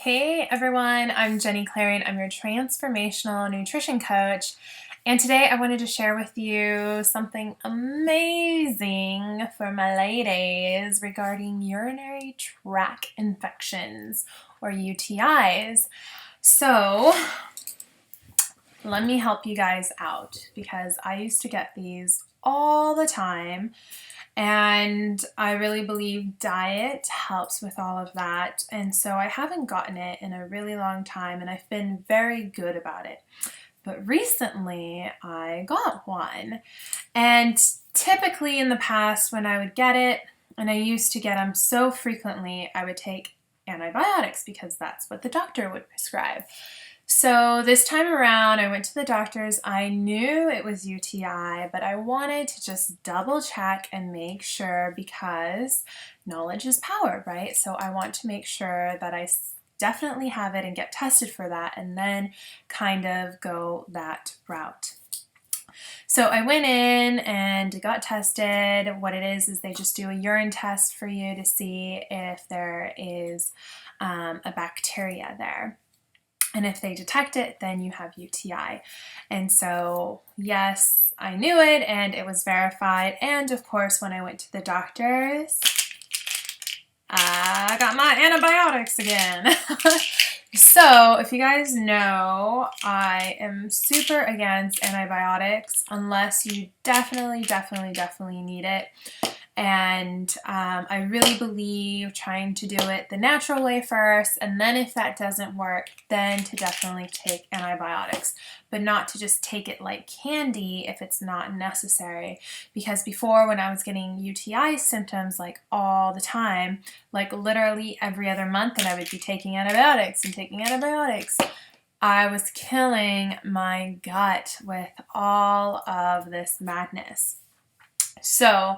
Hey everyone, I'm Jenny Cleary and I'm your transformational nutrition coach. And today I wanted to share with you something amazing for my ladies regarding urinary tract infections or UTIs. So let me help you guys out because I used to get these all the time. And I really believe diet helps with all of that. And so I haven't gotten it in a really long time, and I've been very good about it. But recently I got one. And typically in the past when I would get it, and I used to get them so frequently, I would take antibiotics because that's what the doctor would prescribe. So this time around, I went to the doctor's. I knew it was UTI, but I wanted to just double check and make sure because knowledge is power, right? So I want to make sure that I definitely have it and get tested for that and then kind of go that route. So I went in and got tested. What it is they just do a urine test for you to see if there is a bacteria there. And if they detect it, then you have UTI. And so, yes, I knew it and it was verified. And of course, when I went to the doctors, I got my antibiotics again. So, if you guys know, I am super against antibiotics unless you definitely need it. And I really believe trying to do it the natural way first, and then if that doesn't work, then to definitely take antibiotics, but not to just take it like candy if it's not necessary. Because before, when I was getting UTI symptoms like all the time, like literally every other month, and I would be taking antibiotics, I was killing my gut with all of this madness. So,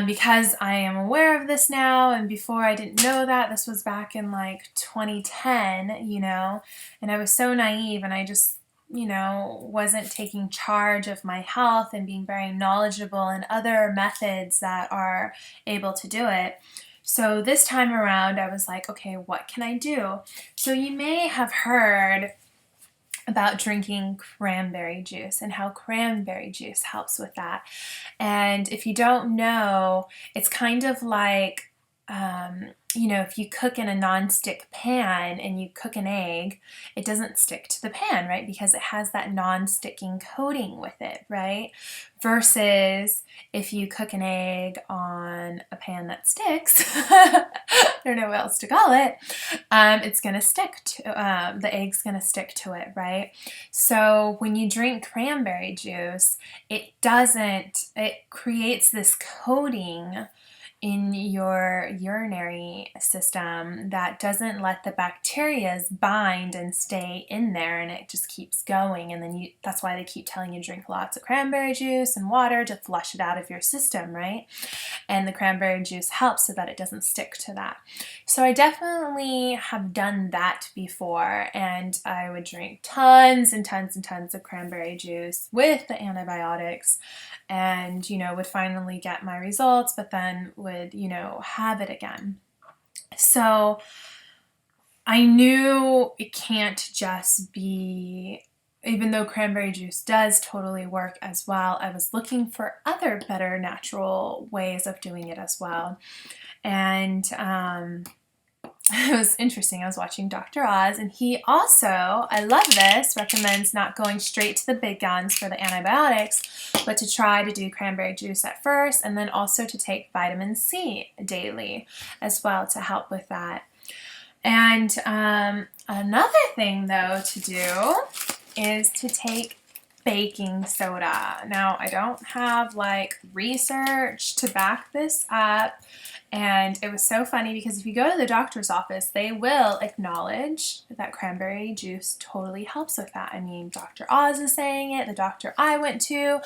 because I am aware of this now, and before I didn't know that, this was back in like 2010, and I was so naive and I just, wasn't taking charge of my health and being very knowledgeable in other methods that are able to do it. So this time around, I was like, okay, what can I do? So you may have heard about drinking cranberry juice and how cranberry juice helps with that. And if you don't know, it's kind of like, if you cook in a non-stick pan and you cook an egg, it doesn't stick to the pan, right? Because it has that non-sticking coating with it, right? Versus if you cook an egg on a pan that sticks, I don't know what else to call it, it's going to stick to, the egg's going to stick to it, right? So when you drink cranberry juice, it creates this coating in your urinary system that doesn't let the bacteria bind and stay in there, and it just keeps going. And then that's why they keep telling you drink lots of cranberry juice and water to flush it out of your system, right? And the cranberry juice helps so that it doesn't stick to that. So I definitely have done that before, and I would drink tons and tons and tons of cranberry juice with the antibiotics and, would finally get my results, but then would, have it again. So I knew it can't just be, even though cranberry juice does totally work as well, I was looking for other better natural ways of doing it as well. And it was interesting. I was watching Dr. Oz, and he also, I love this, recommends not going straight to the big guns for the antibiotics, but to try to do cranberry juice at first, and then also to take vitamin C daily as well to help with that. And another thing, though, to do is to take baking soda. Now, I don't have research to back this up. And it was so funny because if you go to the doctor's office, they will acknowledge that cranberry juice totally helps with that. I mean, Dr. Oz is saying it, the doctor I went to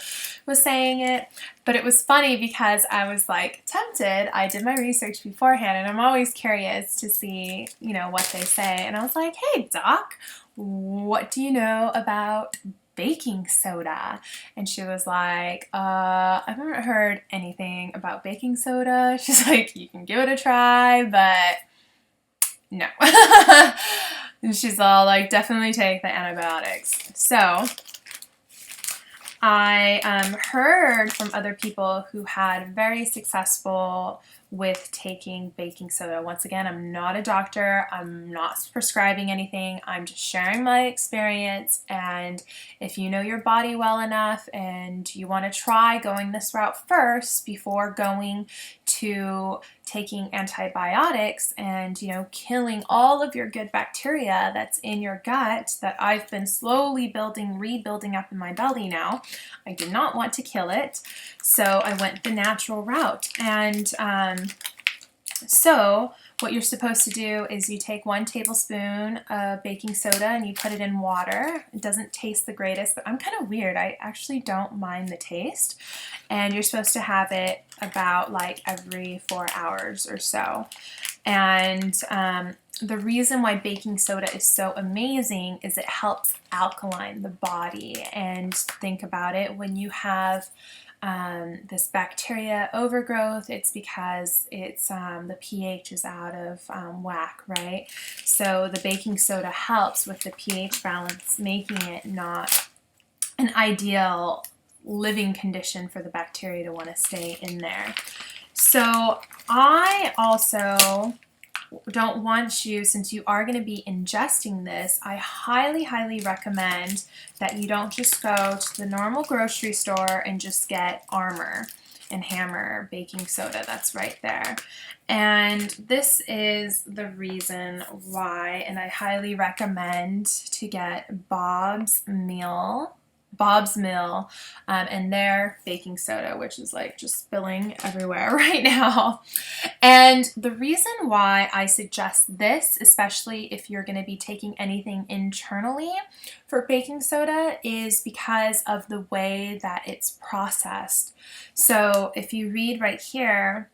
was saying it, but it was funny because I was tempted. I did my research beforehand, and I'm always curious to see, what they say. And I was like, hey, doc, what do you know about baking soda? And she was like, I haven't heard anything about baking soda. She's like, you can give it a try, but no. And she's all like, definitely take the antibiotics. So I heard from other people who had very successful with taking baking soda. Once again, I'm not a doctor. I'm not prescribing anything. I'm just sharing my experience. And if you know your body well enough and you want to try going this route first before going to taking antibiotics and, you know, killing all of your good bacteria that's in your gut that I've been slowly rebuilding up in my belly now. I did not want to kill it, so I went the natural route. And so what you're supposed to do is you take 1 tablespoon of baking soda and you put it in water. It doesn't taste the greatest, but I'm kind of weird. I actually don't mind the taste. And you're supposed to have it about like every 4 hours or so. And the reason why baking soda is so amazing is it helps alkaline the body. And think about it, when you have this bacteria overgrowth, it's because it's the pH is out of whack, right? So the baking soda helps with the pH balance, making it not an ideal living condition for the bacteria to want to stay in there. So I also don't want you, since you are going to be ingesting this, I highly, highly recommend that you don't just go to the normal grocery store and just get Armour and Hammer baking soda. That's right there. And this is the reason why, and I highly recommend to get Bob's Mill and their baking soda, which is like just spilling everywhere right now. And the reason why I suggest this, especially if you're going to be taking anything internally for baking soda, is because of the way that it's processed. So if you read right here,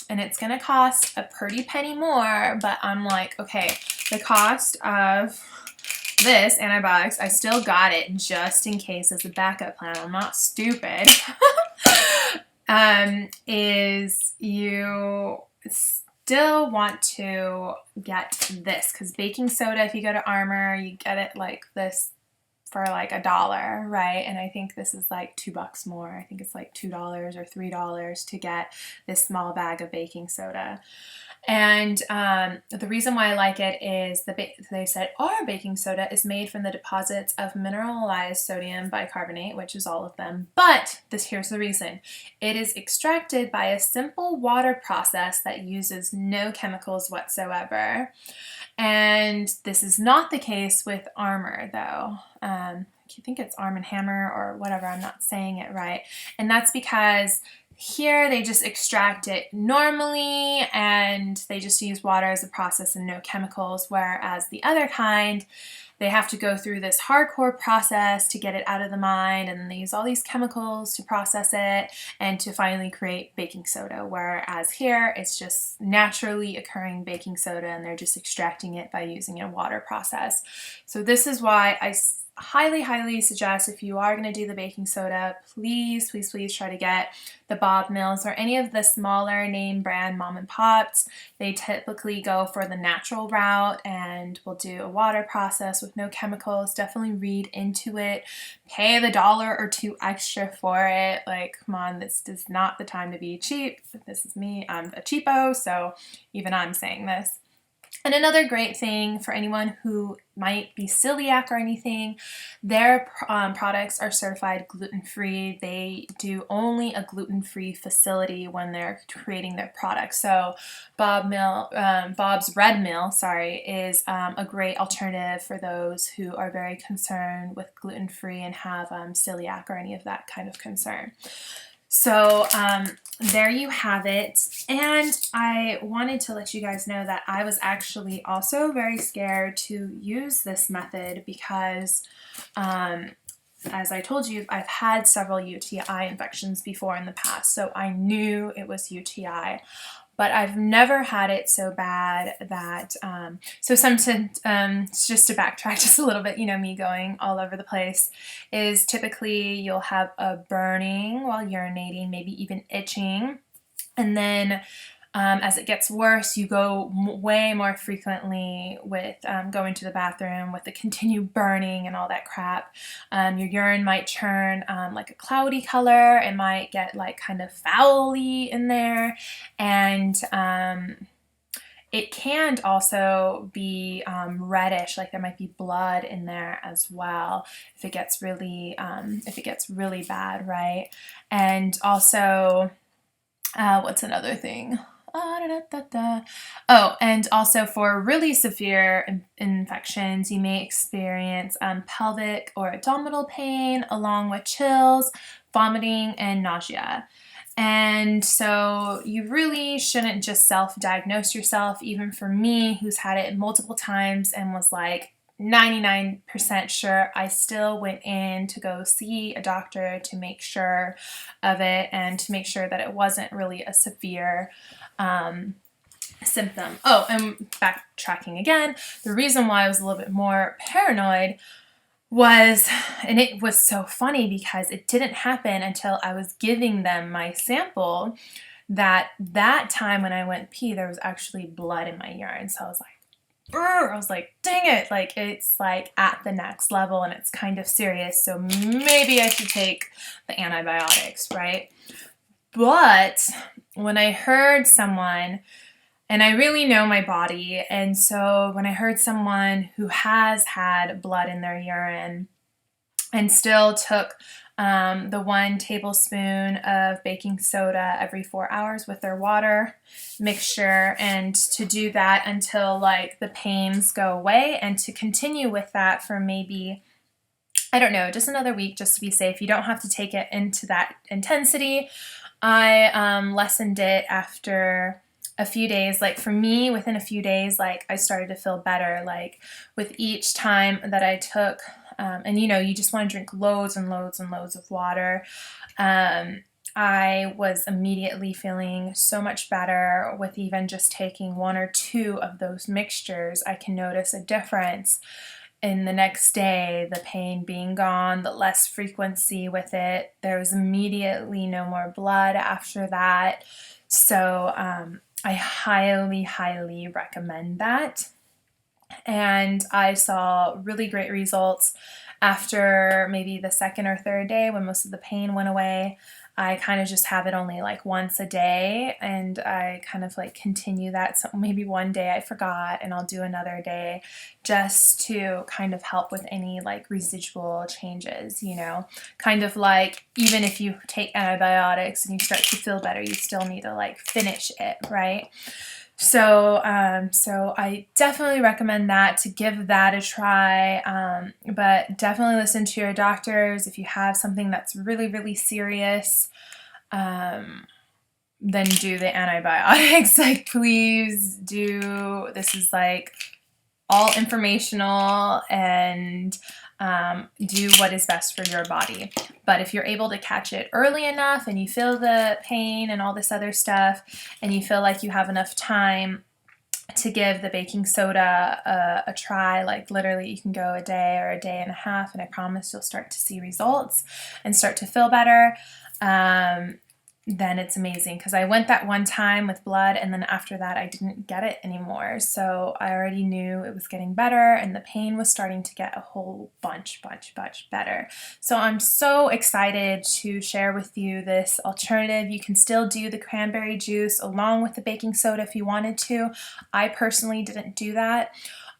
and it's going to cost a pretty penny more, but I'm like, okay, the cost of this antibiotics, I still got it just in case as a backup plan. I'm not stupid. Is you still want to get this, because baking soda, if you go to Armour, you get it like this for like $1, right? And I think this is like $2 more. I think it's like $2 or $3 to get this small bag of baking soda. And the reason why I like it is they said our baking soda is made from the deposits of mineralized sodium bicarbonate, which is all of them. But here's the reason. It is extracted by a simple water process that uses no chemicals whatsoever. And this is not the case with Armour, though. I think it's Arm & Hammer or whatever. I'm not saying it right. And that's because here they just extract it normally and they just use water as a process and no chemicals, whereas the other kind, they have to go through this hardcore process to get it out of the mine, and they use all these chemicals to process it and to finally create baking soda, whereas here it's just naturally occurring baking soda and they're just extracting it by using a water process. So this is why I highly, highly suggest, if you are going to do the baking soda, please, please, please try to get the Bob Mills or any of the smaller name brand mom and pops. They typically go for the natural route and will do a water process with no chemicals. Definitely read into it. Pay the $1 or $2 extra for it. Like, come on, this is not the time to be cheap. This is me. I'm a cheapo, so even I'm saying this. And another great thing for anyone who might be celiac or anything, their products are certified gluten-free. They do only a gluten-free facility when they're creating their products. So Bob's Red Mill, is a great alternative for those who are very concerned with gluten-free and have celiac or any of that kind of concern. So there you have it. And I wanted to let you guys know that I was actually also very scared to use this method because, as I told you, I've had several UTI infections before in the past. So I knew it was UTI. But I've never had it so bad that, just to backtrack just a little bit, you know, me going all over the place, is typically you'll have a burning while urinating, maybe even itching, and then As it gets worse, you go way more frequently with going to the bathroom, with the continued burning and all that crap. Your urine might turn like a cloudy color. It might get like kind of fouly in there. And it can also be reddish, like there might be blood in there as well if it gets really bad, right? And also, what's another thing? Oh, and also for really severe infections, you may experience pelvic or abdominal pain along with chills, vomiting, and nausea. And so you really shouldn't just self-diagnose yourself. Even for me, who's had it multiple times and was like 99% sure, I still went in to go see a doctor to make sure of it and to make sure that it wasn't really a severe symptom. Oh, and backtracking again, the reason why I was a little bit more paranoid was, and it was so funny because it didn't happen until I was giving them my sample, that time when I went pee, there was actually blood in my urine. So I was like, dang it, like it's like at the next level and it's kind of serious. So maybe I should take the antibiotics, right? But when I heard someone, and I really know my body, and so when I heard someone who has had blood in their urine and still took the 1 tablespoon of baking soda every 4 hours with their water mixture, and to do that until like the pains go away, and to continue with that for maybe, I don't know, just another week just to be safe. You don't have to take it into that intensity. I lessened it after a few days. Like for me, within a few days, like I started to feel better, like with each time that I took, and you know, you just want to drink loads and loads and loads of water. I was immediately feeling so much better with even just taking 1 or 2 of those mixtures. I can notice a difference in the next day, the pain being gone, the less frequency with it. There was immediately no more blood after that. So I highly, highly recommend that. And I saw really great results after maybe the 2nd or 3rd day when most of the pain went away. I kind of just have it only like once a day, and I kind of like continue that. So maybe one day I forgot and I'll do another day just to kind of help with any like residual changes, you know, kind of like even if you take antibiotics and you start to feel better, you still need to like finish it, right? So I definitely recommend that, to give that a try, but definitely listen to your doctors. If you have something that's really, really serious, then do the antibiotics. Like, please do. This is like all informational, and do what is best for your body. But if you're able to catch it early enough and you feel the pain and all this other stuff, and you feel like you have enough time to give the baking soda a try, like literally you can go a day or a day and a half, and I promise you'll start to see results and start to feel better. Then it's amazing, because I went that one time with blood, and then after that I didn't get it anymore. So I already knew it was getting better, and the pain was starting to get a whole bunch better. So I'm so excited to share with you this alternative. You can still do the cranberry juice along with the baking soda if you wanted to. I personally didn't do that.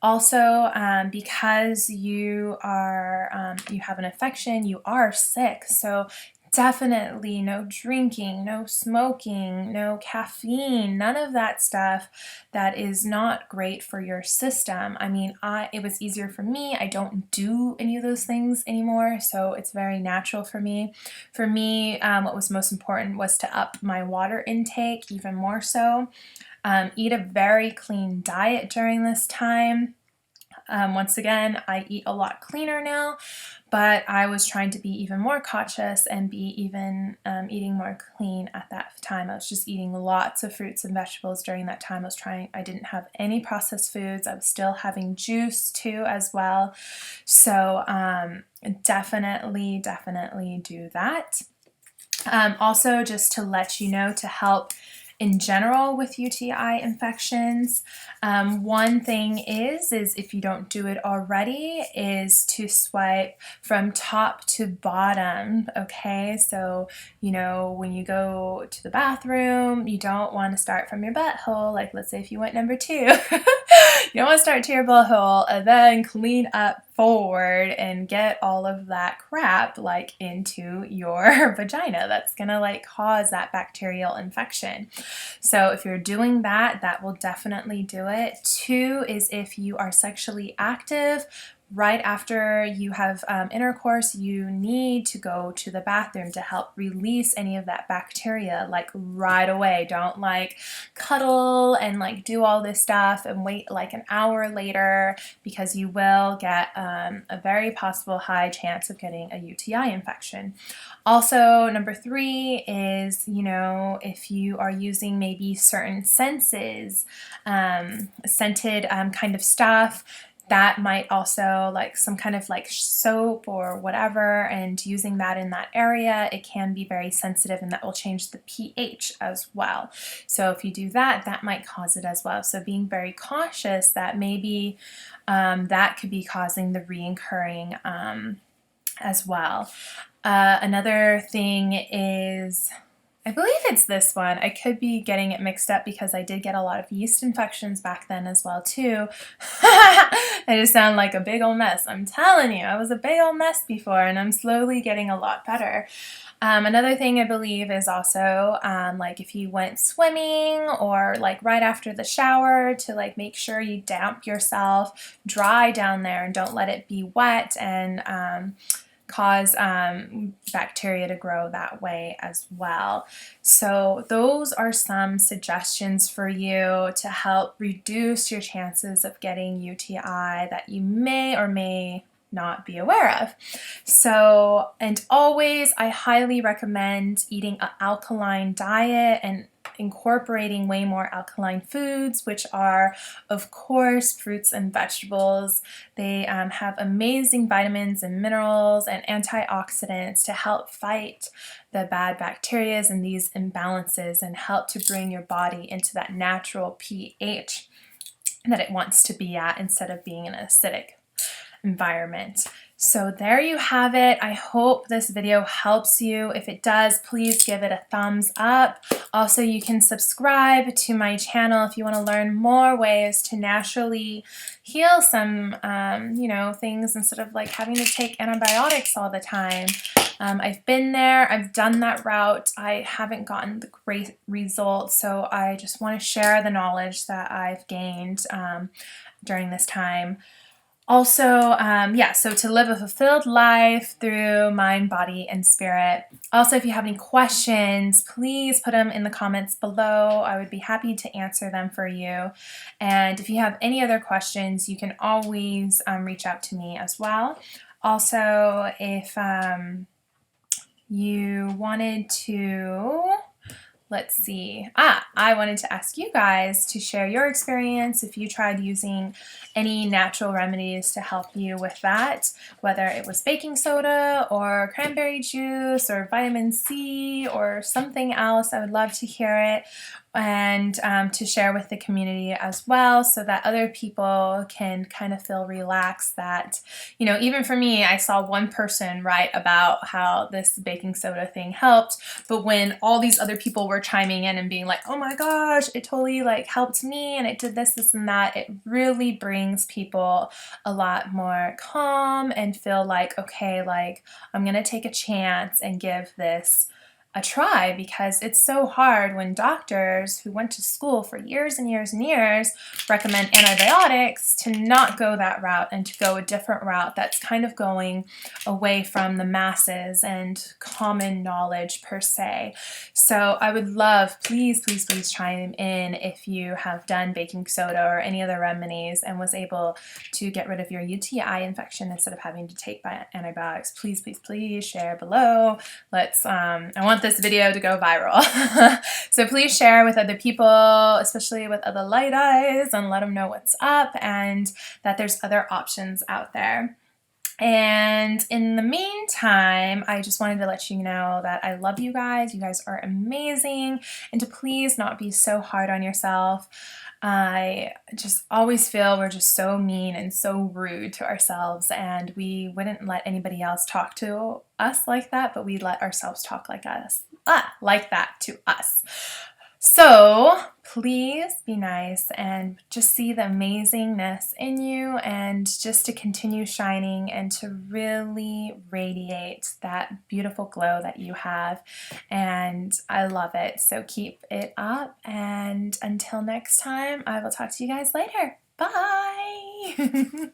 Also, because you have an infection, you are sick, so definitely no drinking, no smoking, no caffeine, none of that stuff that is not great for your system. I mean, it was easier for me. I don't do any of those things anymore, so it's very natural for me. For me, what was most important was to up my water intake even more so. Eat a very clean diet during this time. Once again, I eat a lot cleaner now, but I was trying to be even more cautious and be even eating more clean at that time. I was just eating lots of fruits and vegetables during that time. I didn't have any processed foods. I was still having juice too as well. So definitely do that. Also, just to let you know, to help in general with UTI infections. One thing is if you don't do it already, is to swipe from top to bottom, okay? So, you know, when you go to the bathroom, you don't want to start from your butthole, like let's say if you went number 2. You don't want to start to your butthole and then clean up forward and get all of that crap like into your vagina. That's gonna like cause that bacterial infection. So if you're doing that, that will definitely do it. 2 is if you are sexually active, right after you have intercourse, you need to go to the bathroom to help release any of that bacteria like right away. Don't like cuddle and like do all this stuff and wait like an hour later, because you will get a very possible high chance of getting a UTI infection. Also, number 3 is, you know, if you are using maybe certain senses, scented kind of stuff, that might also, like some kind of like soap or whatever, and using that in that area, it can be very sensitive and that will change the pH as well. So if you do that, that might cause it as well. So being very cautious that maybe that could be causing the reoccurring as well. Another thing is, I believe it's this one. I could be getting it mixed up because I did get a lot of yeast infections back then as well too. I just sound like a big old mess. I'm telling you, I was a big old mess before, and I'm slowly getting a lot better. Another thing I believe is also like if you went swimming or like right after the shower, to like make sure you damp yourself dry down there and don't let it be wet and cause bacteria to grow that way as well. So those are some suggestions for you to help reduce your chances of getting UTI that you may or may not be aware of. So, and always I highly recommend eating an alkaline diet and incorporating way more alkaline foods, which are of course fruits and vegetables. They have amazing vitamins and minerals and antioxidants to help fight the bad bacteria and these imbalances and help to bring your body into that natural pH that it wants to be at instead of being in an acidic environment. So there you have it. I hope this video helps you. If it does, please give it a thumbs up. Also, you can subscribe to my channel if you want to learn more ways to naturally heal some, you know, things instead of like having to take antibiotics all the time. I've been there, I've done that route. I haven't gotten the great results, so I just want to share the knowledge that I've gained during this time. Also, yeah, so to live a fulfilled life through mind, body, and spirit. Also, if you have any questions, please put them in the comments below. I would be happy to answer them for you. And if you have any other questions, you can always reach out to me as well. Also, if you wanted to... Let's see. I wanted to ask you guys to share your experience if you tried using any natural remedies to help you with that, whether it was baking soda or cranberry juice or vitamin C or something else. I would love to hear it and to share with the community as well, so that other people can kind of feel relaxed that, you know, even for me, I saw one person write about how this baking soda thing helped, but when all these other people were chiming in and being like, oh my gosh, it totally like helped me and it did this, this, and that, it really brings people a lot more calm and feel like, okay, like I'm gonna take a chance and give this a try, because it's so hard when doctors who went to school for years and years and years recommend antibiotics to not go that route and to go a different route that's kind of going away from the masses and common knowledge per se. So I would love, please, please, please chime in if you have done baking soda or any other remedies and was able to get rid of your UTI infection instead of having to take antibiotics. Please, please, please share below. Let's, I want this video to go viral. So please share with other people, especially with other light eyes, and let them know what's up and that there's other options out there. And in the meantime, I just wanted to let you know that I love you guys. You guys are amazing. And to please not be so hard on yourself. I just always feel we're just so mean and so rude to ourselves, and we wouldn't let anybody else talk to us like that, but we let ourselves talk like that to us. So please be nice and just see the amazingness in you, and just to continue shining and to really radiate that beautiful glow that you have. And I love it. So keep it up. And until next time, I will talk to you guys later. Bye.